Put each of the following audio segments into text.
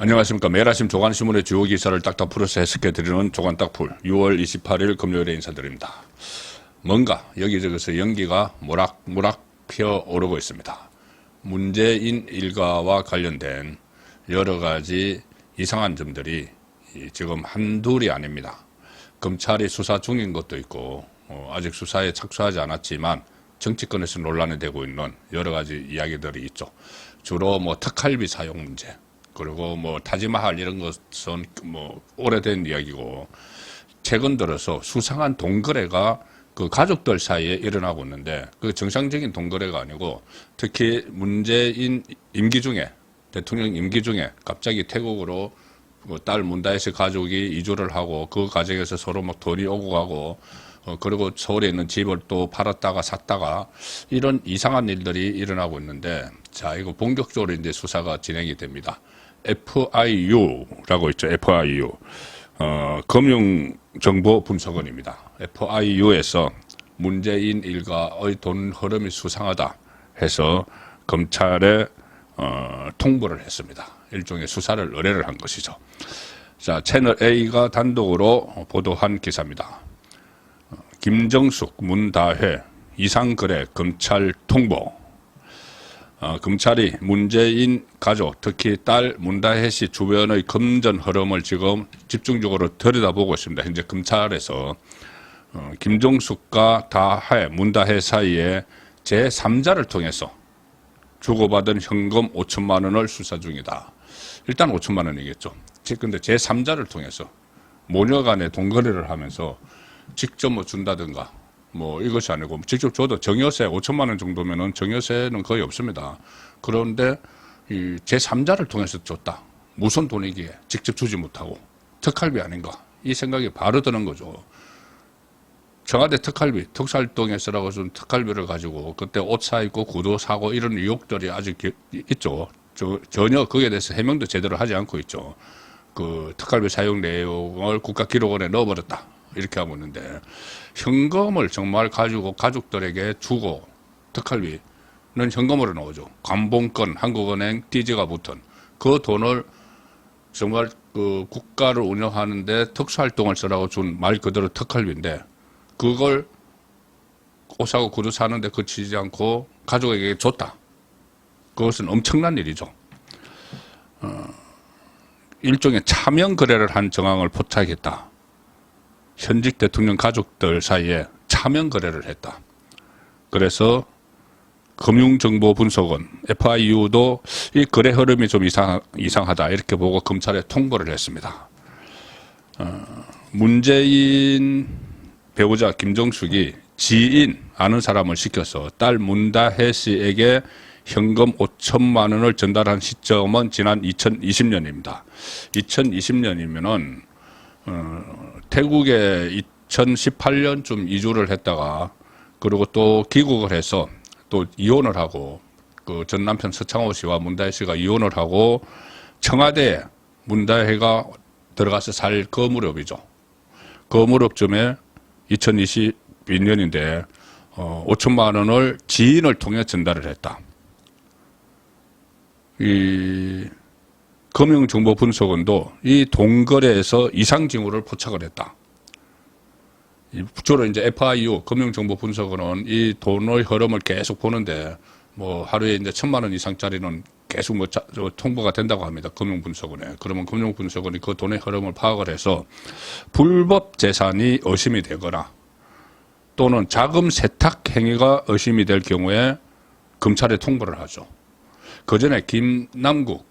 안녕하십니까. 매일 아침 조간신문의 주요 기사를 딱딱 풀어서 해석해드리는 조간딱풀 6월 28일 금요일에 인사드립니다. 뭔가 여기저기서 연기가 모락모락 피어오르고 있습니다. 문재인 일가와 관련된 여러 가지 이상한 점들이 지금 한둘이 아닙니다. 검찰이 수사 중인 것도 있고 아직 수사에 착수하지 않았지만 정치권에서 논란이 되고 있는 여러 가지 이야기들이 있죠. 주로 특할비 사용 문제, 그리고 타지마할 이런 것은 오래된 이야기고, 최근 들어서 수상한 돈거래가 그 가족들 사이에 일어나고 있는데, 그 정상적인 돈거래가 아니고, 특히 문재인 임기 중에, 대통령 임기 중에 갑자기 태국으로 딸 문다혜 가족이 이주를 하고, 그 과정에서 서로 돈이 오고 가고, 그리고 서울에 있는 집을 또 팔았다가 샀다가, 이런 이상한 일들이 일어나고 있는데, 자, 이거 본격적으로 이제 수사가 진행이 됩니다. FIU라고 있죠. FIU. 금융정보분석원입니다. FIU에서 문재인 일가의 돈 흐름이 수상하다 해서 검찰에 통보를 했습니다. 일종의 수사를 의뢰를 한 것이죠. 자, 채널 A가 단독으로 보도한 기사입니다. 김정숙, 문다혜, 이상거래 검찰 통보. 검찰이 문재인 가족, 특히 딸 문다혜 씨 주변의 금전 흐름을 지금 집중적으로 들여다보고 있습니다. 현재 검찰에서 김종숙과 문다혜 사이에 제3자를 통해서 주고받은 현금 5천만 원을 수사 중이다. 일단 5천만 원이겠죠. 근데 제3자를 통해서 모녀 간에 돈거래를 하면서 직접 준다든가 이것이 아니고 직접 줘도 정여세 5천만 원 정도면은 정여세는 거의 없습니다. 그런데 이 제3자를 통해서 줬다. 무슨 돈이기에 직접 주지 못하고 특활비 아닌가? 이 생각이 바로 드는 거죠. 청와대 특활비, 특사활동에서라고 준 특활비를 가지고 그때 옷 사입고 구두 사고 이런 의혹들이 아직 있죠. 전혀 거기에 대해서 해명도 제대로 하지 않고 있죠. 그 특활비 사용 내용을 국가기록원에 넣어버렸다. 이렇게 하고 있는데, 현금을 정말 가지고 가족들에게 주고, 특활비는 현금으로 나오죠. 관봉권, 한국은행, 띠지가 붙은 그 돈을 정말 그 국가를 운영하는데 특수활동을 쓰라고 준 말 그대로 특활비인데, 그걸 옷 사고 구두 사는데 그치지 않고 가족에게 줬다. 그것은 엄청난 일이죠. 일종의 차명 거래를 한 정황을 포착했다. 현직 대통령 가족들 사이에 차명 거래를 했다. 그래서 금융정보분석원 FIU도 이 거래 흐름이 좀 이상하다 이렇게 보고 검찰에 통보를 했습니다. 문재인 배우자 김정숙이 지인 아는 사람을 시켜서 딸 문다혜 씨에게 현금 5천만 원을 전달한 시점은 지난 2020년입니다. 2020년이면은 태국에 2018년쯤 이주를 했다가 그리고 또 귀국을 해서 또 이혼을 하고 그 전 남편 서창호 씨와 문다혜 씨가 이혼을 하고 청와대에 문다혜가 들어가서 살 그 무렵이죠. 그 무렵쯤에 2022년인데 5천만 원을 지인을 통해 전달을 했다. 이 금융정보분석원도 이 돈거래에서 이상 징후를 포착을 했다. 주로 이제 FIU 금융정보분석원은 이 돈의 흐름을 계속 보는데 하루에 이제 1,000만 원 이상짜리는 계속 통보가 된다고 합니다. 금융분석원에. 그러면 금융분석원이 그 돈의 흐름을 파악을 해서 불법 재산이 의심이 되거나 또는 자금 세탁 행위가 의심이 될 경우에 검찰에 통보를 하죠. 그 전에 김남국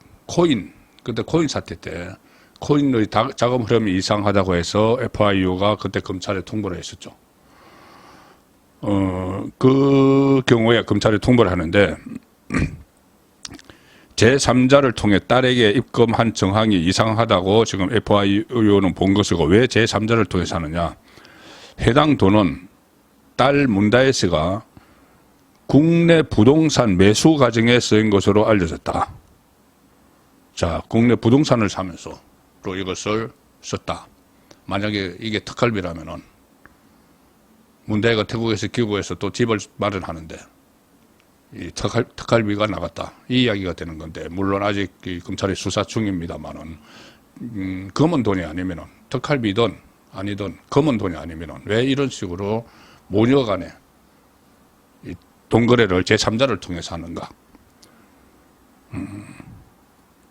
그때 코인 사태 때 코인의 자금 흐름이 이상하다고 해서 FIU가 그때 검찰에 통보를 했었죠. 그 경우에 검찰에 통보를 하는데 제3자를 통해 딸에게 입금한 정황이 이상하다고 지금 FIU는 본 것이고, 왜 제3자를 통해서 하느냐? 해당 돈은 딸 문다혜 씨가 국내 부동산 매수 과정에 쓰인 것으로 알려졌다. 자, 국내 부동산을 사면서 또 이것을 썼다. 만약에 이게 특활비라면은 문다혜가 태국에서 귀국해서 또 집을 마련하는데 이 특활비가 나갔다. 이 이야기가 되는 건데, 물론 아직 이 검찰이 수사 중입니다만은, 검은 돈이 아니면은, 특활비든 아니든 검은 돈이 아니면은, 왜 이런 식으로 모녀 간에 이 돈거래를 제3자를 통해서 하는가?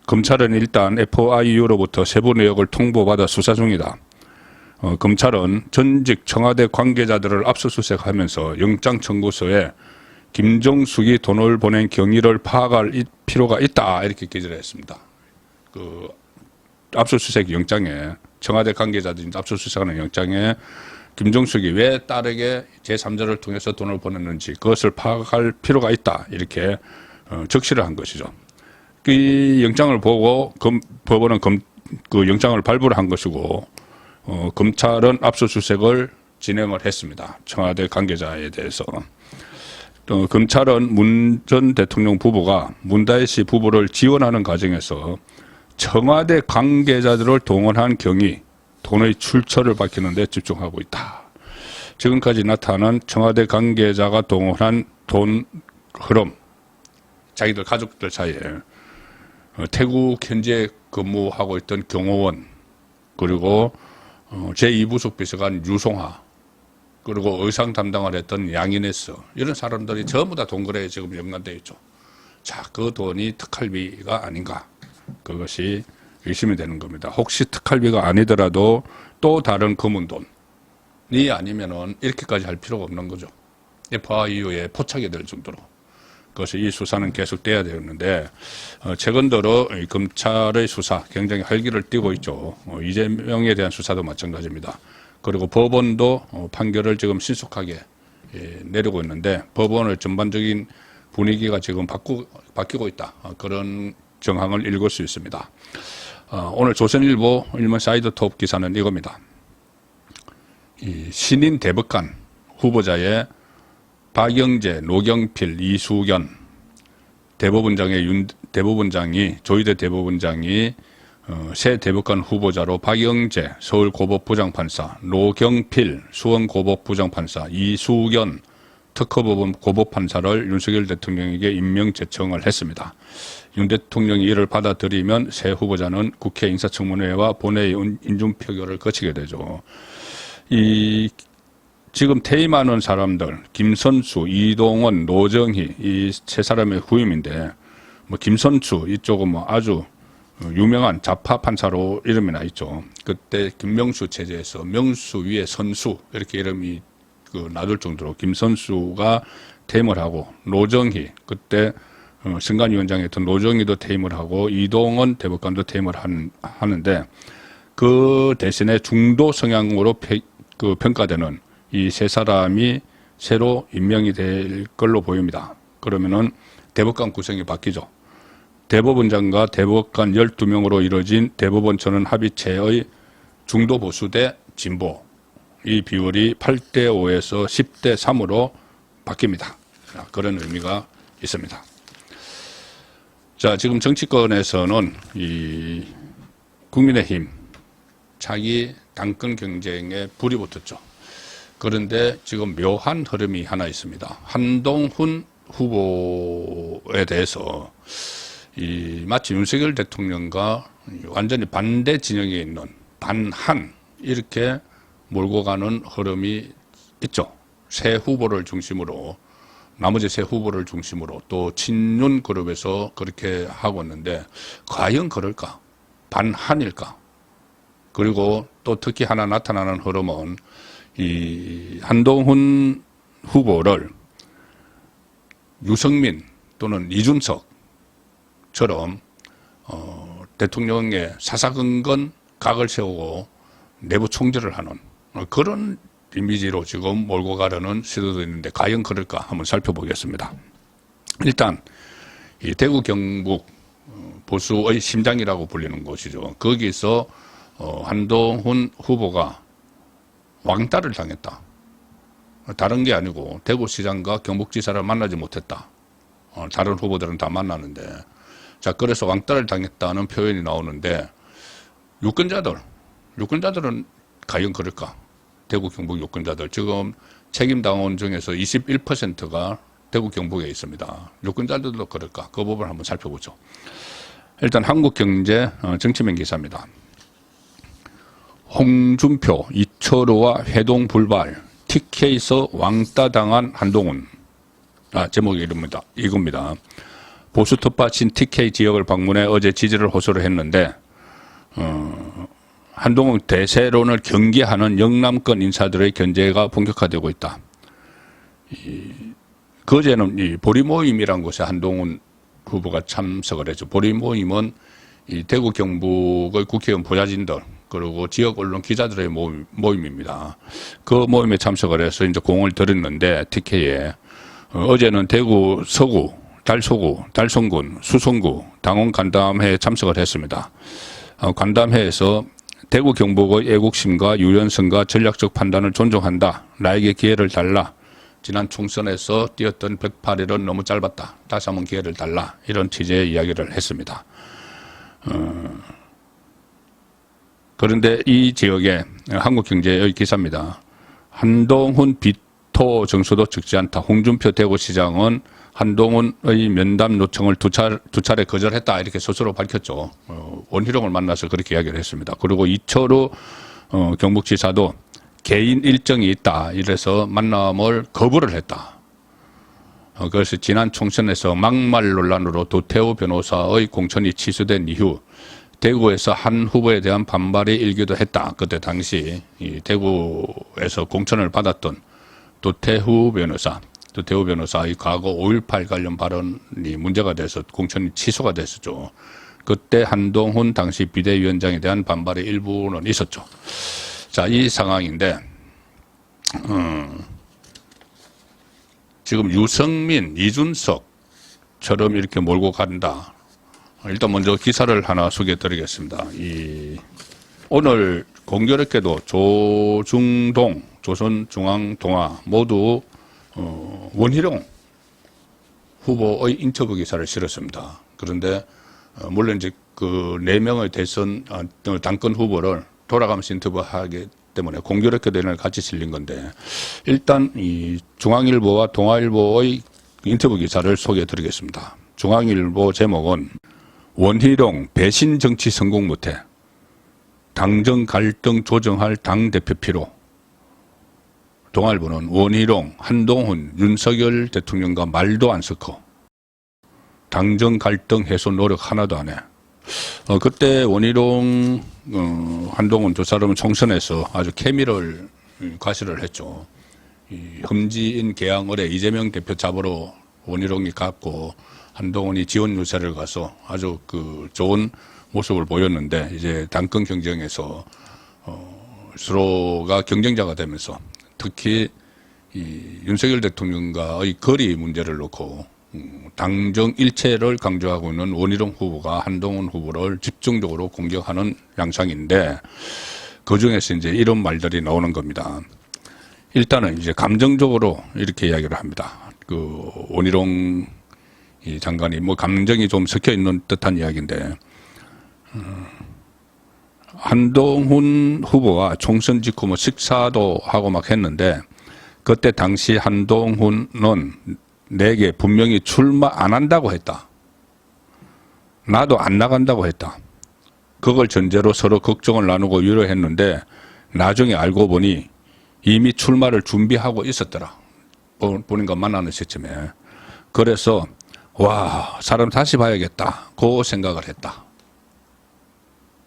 검찰은 일단 FIU로부터 세부 내역을 통보받아 수사 중이다. 검찰은 전직 청와대 관계자들을 압수수색하면서 영장 청구서에 김정숙이 돈을 보낸 경위를 파악할 필요가 있다 이렇게 기재를 했습니다. 그 압수수색 영장에 청와대 관계자들이 압수수색하는 영장에 김정숙이 왜 딸에게 제3자를 통해서 돈을 보냈는지 그것을 파악할 필요가 있다 이렇게 적시를 한 것이죠. 이 영장을 보고 법원은 그 영장을 발부를 한 것이고 검찰은 압수수색을 진행을 했습니다. 청와대 관계자에 대해서. 검찰은 문 전 대통령 부부가 문다혜 씨 부부를 지원하는 과정에서 청와대 관계자들을 동원한 경위, 돈의 출처를 밝히는 데 집중하고 있다. 지금까지 나타난 청와대 관계자가 동원한 돈 흐름, 자기들 가족들 사이에 태국 현지에 근무하고 있던 경호원, 그리고 제2부속 비서관 유송하, 그리고 의상 담당을 했던 양인혜스, 이런 사람들이 전부 다 돈거래에 지금 연관되어 있죠. 자, 그 돈이 특활비가 아닌가? 그것이 의심이 되는 겁니다. 혹시 특활비가 아니더라도 또 다른 검은 돈이 아니면은 이렇게까지 할 필요가 없는 거죠. FIU에 포착이 될 정도로. 그것이 이 수사는 계속돼야 되는데, 최근 들어 검찰의 수사 굉장히 활기를 띠고 있죠. 이재명에 대한 수사도 마찬가지입니다. 그리고 법원도 판결을 지금 신속하게 내리고 있는데, 법원의 전반적인 분위기가 지금 바뀌고 있다. 그런 정황을 읽을 수 있습니다. 오늘 조선일보 일면 사이드톱 기사는 이겁니다. 이 신인 대법관 후보자의 박영재, 노경필, 이수견 대법원장이 조희대 대법원장이 새 대법관 후보자로 박영재 서울고법부장판사, 노경필 수원고법부장판사, 이수견 특허법원 고법판사를 윤석열 대통령에게 임명 제청을 했습니다. 윤 대통령이 이를 받아들이면 새 후보자는 국회 인사청문회와 본회의 인준표결을 거치게 되죠. 지금 퇴임하는 사람들, 김선수, 이동원, 노정희, 이 세 사람의 후임인데, 김선수 이쪽은 아주 유명한 좌파 판사로 이름이 나 있죠. 그때 김명수 체제에서 명수 위에 선수 이렇게 이름이 놔둘 정도로 김선수가 퇴임을 하고, 노정희 그때 선관위원장이었던 노정희도 퇴임을 하고, 이동원 대법관도 퇴임을 하는데, 그 대신에 중도 성향으로 평가되는 이 세 사람이 새로 임명이 될 걸로 보입니다. 그러면은 대법관 구성이 바뀌죠. 대법원장과 대법관 12명으로 이루어진 대법원처는 합의체의 중도 보수 대 진보, 이 비율이 8대5에서 10대3으로 바뀝니다. 그런 의미가 있습니다. 자, 지금 정치권에서는 이 국민의힘 차기 당권 경쟁에 불이 붙었죠. 그런데 지금 묘한 흐름이 하나 있습니다. 한동훈 후보에 대해서 마치 윤석열 대통령과 완전히 반대 진영에 있는 반한 이렇게 몰고 가는 흐름이 있죠. 새 후보를 중심으로, 나머지 새 후보를 중심으로 또 친윤 그룹에서 그렇게 하고 있는데, 과연 그럴까? 반한일까? 그리고 또 특히 하나 나타나는 흐름은 이 한동훈 후보를 유승민 또는 이준석처럼 대통령의 사사건건 각을 세우고 내부 총질을 하는 그런 이미지로 지금 몰고 가려는 시도도 있는데, 과연 그럴까 한번 살펴보겠습니다. 일단 이 대구 경북 보수의 심장이라고 불리는 곳이죠. 거기서 한동훈 후보가 왕따를 당했다. 다른 게 아니고 대구시장과 경북지사를 만나지 못했다. 다른 후보들은 다 만나는데, 자, 그래서 왕따를 당했다는 표현이 나오는데, 유권자들은 과연 그럴까? 대구 경북 유권자들, 지금 책임당원 중에서 21%가 대구 경북에 있습니다. 유권자들도 그럴까? 그 부분을 한번 살펴보죠. 일단 한국경제 정치면 기사입니다. 홍준표, 이철호와 회동 불발, TK에서 왕따 당한 한동훈. 제목이 이겁니다. 보수 텃밭인 TK 지역을 방문해 어제 지지를 호소를 했는데, 한동훈 대세론을 경계하는 영남권 인사들의 견제가 본격화되고 있다. 그제는 이 보리모임이라는 곳에 한동훈 후보가 참석을 했죠. 보리모임은 이 대구 경북의 국회의원 보좌진들 그리고 지역 언론 기자들의 모임입니다. 그 모임에 참석을 해서 이제 공을 들였는데 TK에 어제는 대구 서구, 달서구, 달성군, 수성구 당원 간담회에 참석을 했습니다. 간담회에서 대구 경북의 애국심과 유연성과 전략적 판단을 존중한다. 나에게 기회를 달라. 지난 총선에서 뛰었던 108일은 너무 짧았다. 다시 한번 기회를 달라. 이런 취지의 이야기를 했습니다. 그런데 이 지역에 한국경제의 기사입니다. 한동훈 비토 정수도 적지 않다. 홍준표 대구시장은 한동훈의 면담 요청을 두 차례 거절했다. 이렇게 스스로 밝혔죠. 원희룡을 만나서 그렇게 이야기를 했습니다. 그리고 이철우 경북지사도 개인 일정이 있다. 이래서 만남을 거부를 했다. 그래서 지난 총선에서 막말 논란으로 도태우 변호사의 공천이 취소된 이후 대구에서 한 후보에 대한 반발이 일기도 했다. 그때 당시 이 대구에서 공천을 받았던 도태우 변호사의 과거 5.18 관련 발언이 문제가 돼서 공천이 취소가 됐었죠. 그때 한동훈 당시 비대위원장에 대한 반발이 일부는 있었죠. 자, 이 상황인데 지금 유승민, 이준석처럼 이렇게 몰고 간다. 일단 먼저 기사를 하나 소개해 드리겠습니다. 오늘 공교롭게도 조중동, 조선중앙동아 모두 원희룡 후보의 인터뷰 기사를 실었습니다. 그런데 물론 이제 그 4명의 대선 당권 후보를 돌아가면서 인터뷰하기 때문에 공교롭게도 이날 같이 실린 건데 일단 이 중앙일보와 동아일보의 인터뷰 기사를 소개해 드리겠습니다. 중앙일보 제목은 원희룡 배신 정치 성공 못해 당정 갈등 조정할 당대표 필요. 동아일보는 원희룡, 한동훈, 윤석열 대통령과 말도 안 섞어 당정 갈등 해소 노력 하나도 안 해. 그때 원희룡, 한동훈 두 사람은 총선에서 아주 케미를 과시를 했죠. 흠지인 개항을에 이재명 대표 잡으러 원희룡이 갔고 한동훈이 지원 유세를 가서 아주 그 좋은 모습을 보였는데 이제 당권 경쟁에서 서로가 경쟁자가 되면서 특히 이 윤석열 대통령과의 거리 문제를 놓고 당정 일체를 강조하고 있는 원희룡 후보가 한동훈 후보를 집중적으로 공격하는 양상인데 그중에서 이제 이런 말들이 나오는 겁니다. 일단은 이제 감정적으로 이렇게 이야기를 합니다. 그 원희룡 이 장관이 뭐 감정이 좀 섞여 있는 듯한 이야기인데 한동훈 후보와 총선 직후 뭐 식사도 하고 막 했는데 그때 당시 한동훈은 내게 분명히 출마 안 한다고 했다. 나도 안 나간다고 했다. 그걸 전제로 서로 걱정을 나누고 위로했는데 나중에 알고 보니 이미 출마를 준비하고 있었더라. 본인과 만나는 시점에. 그래서 와, 사람 다시 봐야겠다. 그 생각을 했다.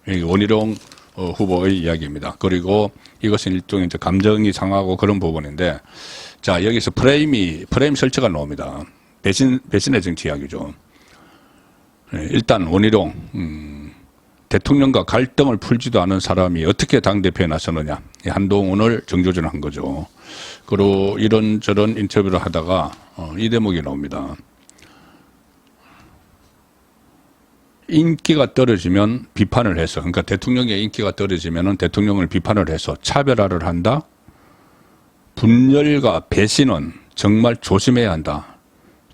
원희룡 후보의 이야기입니다. 그리고 이것은 일종의 이제 감정이 상하고 그런 부분인데, 자, 여기서 프레임 설치가 나옵니다. 배신의 정치 이야기죠. 일단 원희룡, 대통령과 갈등을 풀지도 않은 사람이 어떻게 당대표에 나서느냐. 한동훈을 정조준한 거죠. 그리고 이런저런 인터뷰를 하다가 이 대목이 나옵니다. 인기가 떨어지면 비판을 해서, 그러니까 대통령의 인기가 떨어지면 대통령을 비판을 해서 차별화를 한다. 분열과 배신은 정말 조심해야 한다.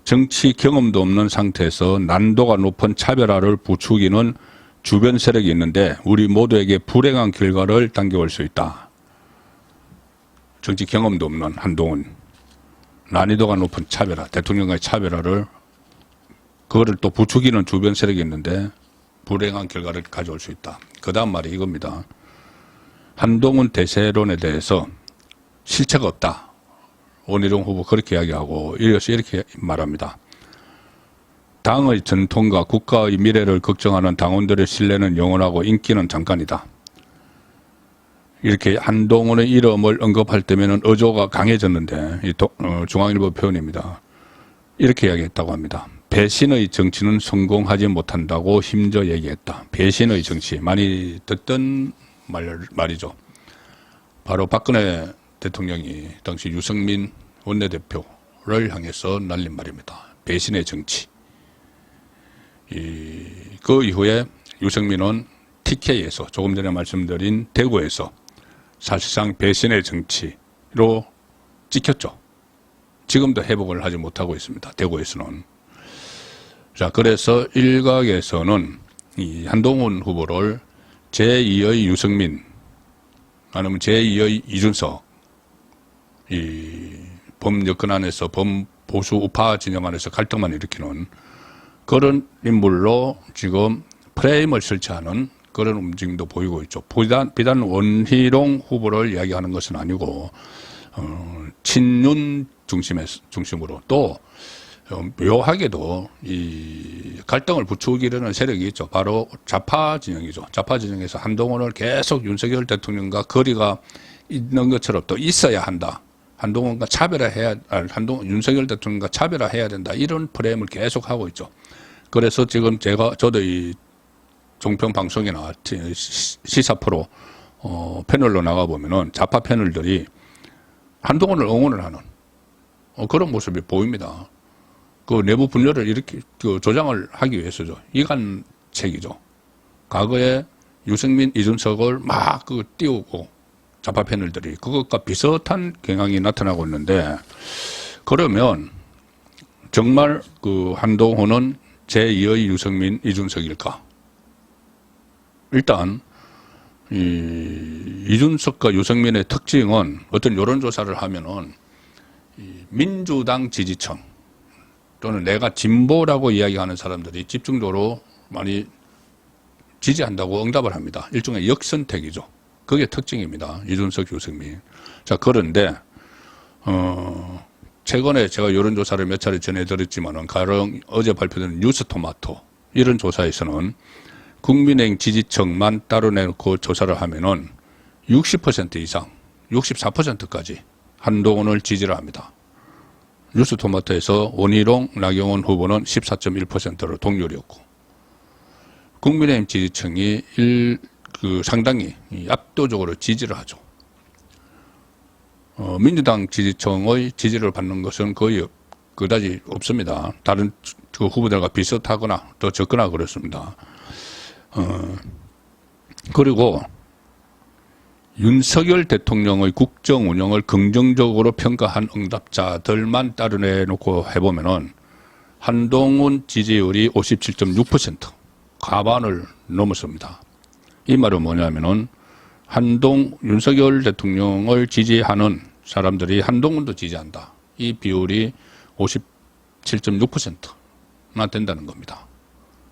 정치 경험도 없는 상태에서 난도가 높은 차별화를 부추기는 주변 세력이 있는데 우리 모두에게 불행한 결과를 당겨올 수 있다. 정치 경험도 없는 한동훈. 난이도가 높은 차별화, 대통령과의 차별화를 그거를 또 부추기는 주변 세력이 있는데 불행한 결과를 가져올 수 있다. 그 다음 말이 이겁니다. 한동훈 대세론에 대해서 실체가 없다. 원희룡 후보 그렇게 이야기하고 이어서 이렇게 말합니다. 당의 전통과 국가의 미래를 걱정하는 당원들의 신뢰는 영원하고 인기는 잠깐이다. 이렇게 한동훈의 이름을 언급할 때면 어조가 강해졌는데 중앙일보 표현입니다. 이렇게 이야기했다고 합니다. 배신의 정치는 성공하지 못한다고 힘줘 얘기했다. 배신의 정치 많이 듣던 말이죠. 바로 박근혜 대통령이 당시 유승민 원내대표를 향해서 날린 말입니다. 배신의 정치. 그 이후에 유승민은 TK에서 조금 전에 말씀드린 대구에서 사실상 배신의 정치로 찍혔죠. 지금도 회복을 하지 못하고 있습니다. 대구에서는. 자, 그래서 일각에서는 이 한동훈 후보를 제2의 유승민 아니면 제2의 이준석 이 범여권 안에서 범보수 우파 진영 안에서 갈등만 일으키는 그런 인물로 지금 프레임을 설치하는 그런 움직임도 보이고 있죠. 비단 원희룡 후보를 이야기하는 것은 아니고 친윤 중심으로 또 묘하게도 이 갈등을 부추기려는 세력이 있죠. 바로 좌파 진영이죠. 좌파 진영에서 한동훈을 계속 윤석열 대통령과 거리가 있는 것처럼 또 있어야 한다. 한동훈과 윤석열 대통령과 차별화해야 된다. 이런 프레임을 계속 하고 있죠. 그래서 지금 저도 이 종편 방송이나 시사 프로 패널로 나가보면은 좌파 패널들이 한동훈을 응원을 하는 그런 모습이 보입니다. 그 내부 분열을 이렇게 조장을 하기 위해서죠. 이간책이죠. 과거에 유승민, 이준석을 막 띄우고 좌파 패널들이 그것과 비슷한 경향이 나타나고 있는데 그러면 정말 그 한동훈은 제2의 유승민, 이준석일까? 일단 이준석과 유승민의 특징은 어떤 여론조사를 하면은 민주당 지지층 또는 내가 진보라고 이야기하는 사람들이 집중적으로 많이 지지한다고 응답을 합니다. 일종의 역선택이죠. 그게 특징입니다. 이준석, 유승민. 자, 그런데 최근에 제가 여론조사를 몇 차례 전해드렸지만은 가령 어제 발표된 뉴스토마토 이런 조사에서는 국민의힘 지지층만 따로 내놓고 조사를 하면은 60% 이상, 64%까지 한동훈을 지지를 합니다. 뉴스토마토에서 원희룡, 나경원 후보는 14.1%로 동률이었고, 국민의힘 지지층이 상당히 압도적으로 지지를 하죠. 민주당 지지층의 지지를 받는 것은 거의 그다지 없습니다. 다른 그 후보들과 비슷하거나 더 적거나 그렇습니다. 그리고 윤석열 대통령의 국정 운영을 긍정적으로 평가한 응답자들만 따로내놓고 해보면은 한동훈 지지율이 57.6%, 과반을 넘었습니다. 이 말은 뭐냐면은 윤석열 대통령을 지지하는 사람들이 한동훈도 지지한다. 이 비율이 57.6%나 된다는 겁니다.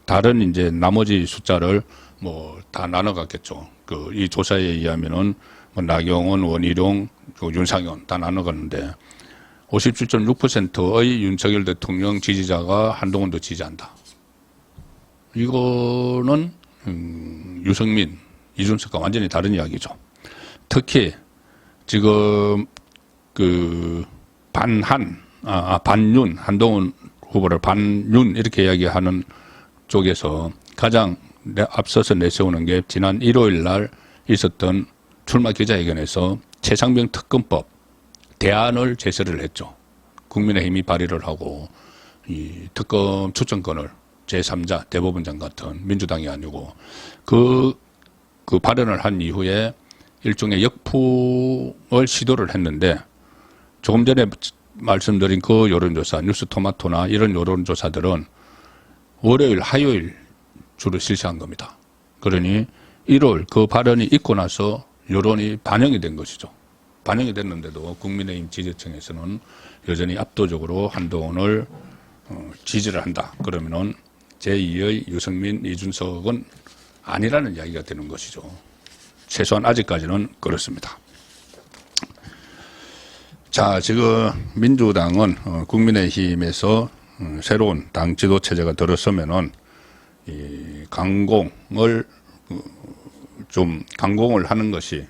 다른 이제 나머지 숫자를 뭐 다 나눠갔겠죠. 이 조사에 의하면은 뭐 나경원, 원희룡, 윤상현 다 나눠갔는데 57.6%의 윤석열 대통령 지지자가 한동훈도 지지한다. 이거는 유승민, 이준석과 완전히 다른 이야기죠. 특히 지금 반윤, 한동훈 후보를 반윤 이렇게 이야기하는 쪽에서 가장 앞서서 내세우는 게 지난 일요일 날 있었던 출마 기자회견에서 최상병 특검법 대안을 제시를 했죠. 국민의힘이 발의를 하고 이 특검 추천권을 제3자 대법원장 같은 민주당이 아니고 그 발언을 한 이후에 일종의 역풍을 시도를 했는데 조금 전에 말씀드린 그 여론조사 뉴스토마토나 이런 여론조사들은 월요일, 화요일 주로 실시한 겁니다. 그러니 1월 그 발언이 있고 나서 여론이 반영이 된 것이죠. 반영이 됐는데도 국민의힘 지지층에서는 여전히 압도적으로 한동훈을 지지를 한다. 그러면은 제2의 유승민, 이준석은 아니라는 이야기가 되는 것이죠. 최소한 아직까지는 그렇습니다. 자, 지금 민주당은 국민의힘에서 새로운 당 지도 체제가 들어서면은 이 강공을 하는 것이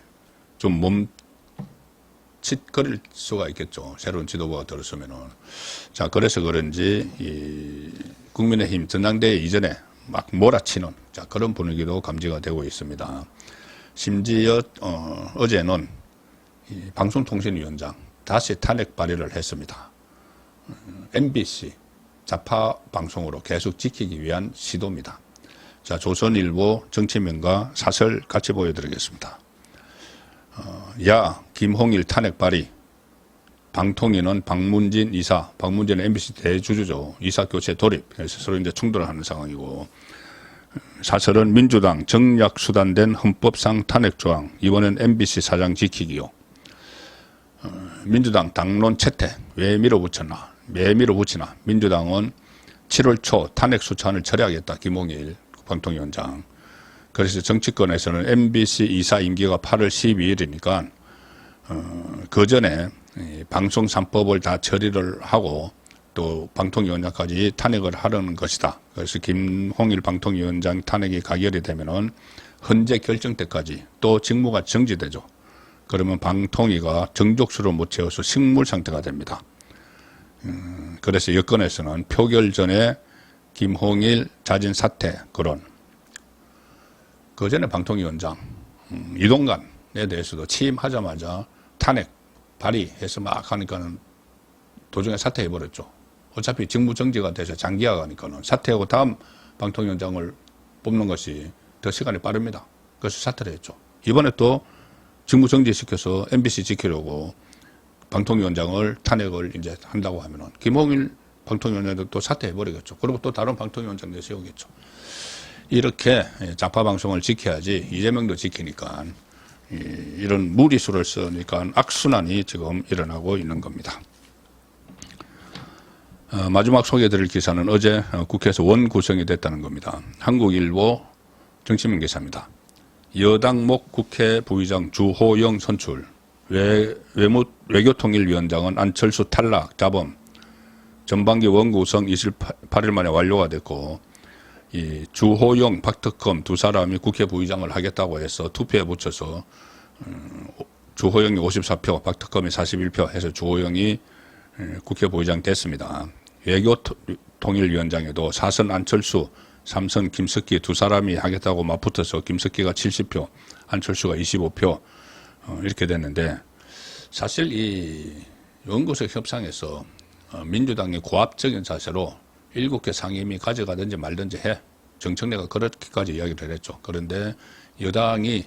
좀 멈칫거릴 수가 있겠죠. 새로운 지도부가 들어서면은. 자, 그래서 그런지 이 국민의힘 전당대회 이전에 막 몰아치는 자, 그런 분위기도 감지가 되고 있습니다. 심지어 어제는 이 방송통신위원장 다시 탄핵 발의를 했습니다. MBC 좌파 방송으로 계속 지키기 위한 시도입니다. 자, 조선일보 정치면과 사설 같이 보여드리겠습니다. 야, 김홍일 탄핵 발의. 방통위는 박문진 이사, 박문진은 MBC 대주주죠. 이사 교체 돌입. 그래서 서로 이제 충돌을 하는 상황이고. 사설은 민주당 정략 수단된 헌법상 탄핵 조항. 이번엔 MBC 사장 지키기요. 민주당 당론 채택. 왜 밀어붙였나? 왜 밀어붙이나? 민주당은 7월 초 탄핵 수찬을 철회하겠다. 김홍일 방통위원장. 그래서 정치권에서는 MBC 이사 임기가 8월 12일이니까 그 전에 방송 3법을 다 처리를 하고 또 방통위원장까지 탄핵을 하려는 것이다. 그래서 김홍일 방통위원장 탄핵이 가결이 되면은 헌재 결정 때까지 또 직무가 정지되죠. 그러면 방통위가 정족수를 못 채워서 식물 상태가 됩니다. 그래서 여권에서는 표결 전에 김홍일 자진 사퇴 그런 그 전에 방통위원장 이동관에 대해서도 취임하자마자 탄핵 발의해서 막 하니까는 도중에 사퇴해버렸죠. 어차피 직무 정지가 돼서 장기화 가니까는 사퇴하고 다음 방통위원장을 뽑는 것이 더 시간이 빠릅니다. 그래서 사퇴를 했죠. 이번에 또 직무 정지시켜서 MBC 지키려고 방통위원장을 탄핵을 이제 한다고 하면은 김홍일 방통위원장도 또 사퇴해버리겠죠. 그리고 또 다른 방통위원장 내세우겠죠. 이렇게 좌파 방송을 지켜야지 이재명도 지키니까 이런 무리수를 쓰니까 악순환이 지금 일어나고 있는 겁니다. 마지막 소개해드릴 기사는 어제 국회에서 원구성이 됐다는 겁니다. 한국일보 정치면 기사입니다. 여당목 국회 부의장 주호영 선출, 외교통일위원장은 안철수 탈락, 자범, 전반기 원구성 28일 만에 완료가 됐고 이 주호영, 박특검 두 사람이 국회 부의장을 하겠다고 해서 투표에 붙여서 주호영이 54표, 박특검이 41표 해서 주호영이 국회 부의장 됐습니다. 외교통일위원장에도 4선 안철수, 3선 김석기 두 사람이 하겠다고 맞붙어서 김석기가 70표, 안철수가 25표 이렇게 됐는데 사실 이 원구성 협상에서 민주당이 고압적인 자세로 7개 상임위 가져가든지 말든지 해. 정청래가 그렇게까지 이야기를 했죠. 그런데 여당이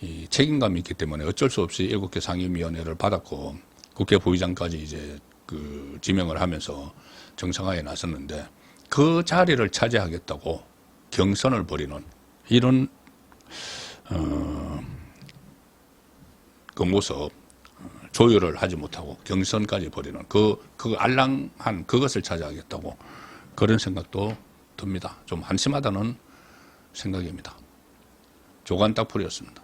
이 책임감이 있기 때문에 어쩔 수 없이 7개 상임위원회를 받았고 국회 부의장까지 이제 그 지명을 하면서 정상화에 나섰는데 그 자리를 차지하겠다고 경선을 벌이는 이런 그 모습 조율을 하지 못하고 경선까지 벌이는 그 알랑한 그것을 차지하겠다고 그런 생각도 듭니다. 좀 한심하다는 생각입니다. 조간 딱풀이었습니다.